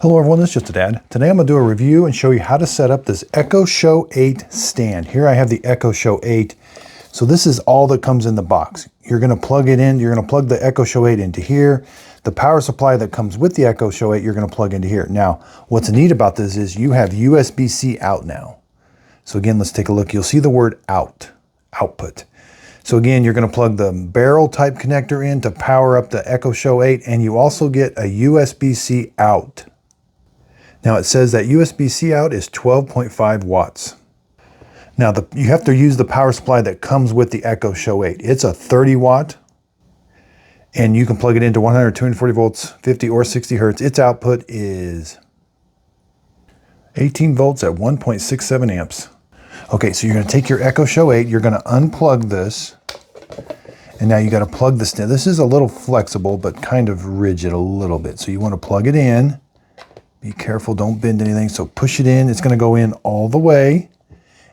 Hello everyone, this is Just a Dad. Today I'm going to do a review and show you how to set up this Echo Show 8 stand. Here I have the Echo Show 8. So this is all that comes in the box. You're going to plug it in, you're going to plug the Echo Show 8 into here. The power supply that comes with the Echo Show 8 you're going to plug into here. Now, what's neat about this is you have USB-C out now. So again, let's take a look. You'll see the word out, output. So again, you're going to plug the barrel type connector in to power up the Echo Show 8, and you also get a USB-C out. Now it says that USB-C out is 12.5 watts. Now you have to use the power supply that comes with the Echo Show 8. It's a 30 watt, and you can plug it into 100, 240 volts, 50 or 60 hertz. Its output is 18 volts at 1.67 amps. Okay, so you're going to take your Echo Show 8, you're going to unplug this, and now you got to plug this in. This is a little flexible, but kind of rigid a little bit. So you want to plug it in. Be careful, don't bend anything. So push it in, it's going to go in all the way.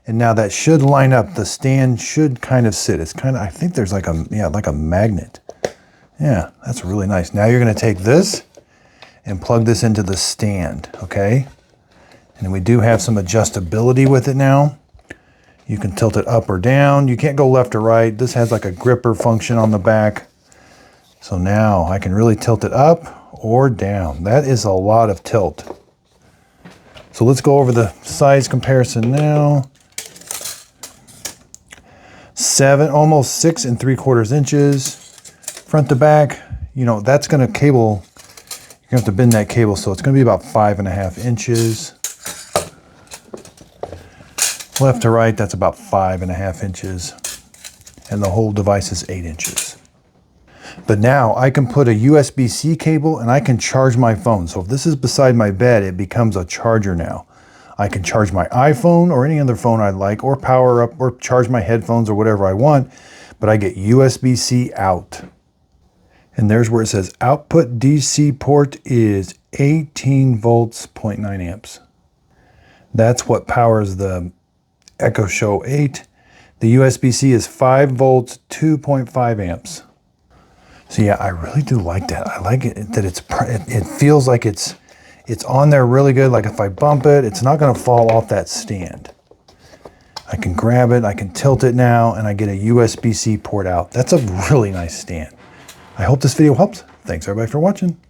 And now that should line up. The stand should kind of sit. It's kind of, I think there's like a, yeah, like a magnet. Yeah, that's really nice. Now you're going to take this and plug this into the stand, okay? And we do have some adjustability with it now. You can tilt it up or down. You can't go left or right. This has like a gripper function on the back. So now I can really tilt it up or down. That is a lot of tilt. So let's go over the size comparison now. Almost 6 3/4 inches. Front to back, you know, that's gonna cable, you're gonna have to bend that cable, so it's gonna be about 5.5 inches. Left to right, that's about 5.5 inches. And the whole device is 8 inches. But now I can put a USB-C cable and I can charge my phone. So if this is beside my bed, it becomes a charger now. I can charge my iPhone or any other phone I like, or power up or charge my headphones or whatever I want, but I get USB-C out. And there's where it says output DC port is 18 volts, 0.9 amps. That's what powers the Echo Show 8. The USB-C is 5 volts, 2.5 amps. So yeah, I really do like that. I like it that it feels like it's on there really good. Like if I bump it, it's not going to fall off that stand. I can grab it, I can tilt it now, and I get a USB-C port out. That's a really nice stand. I hope this video helps. Thanks everybody for watching.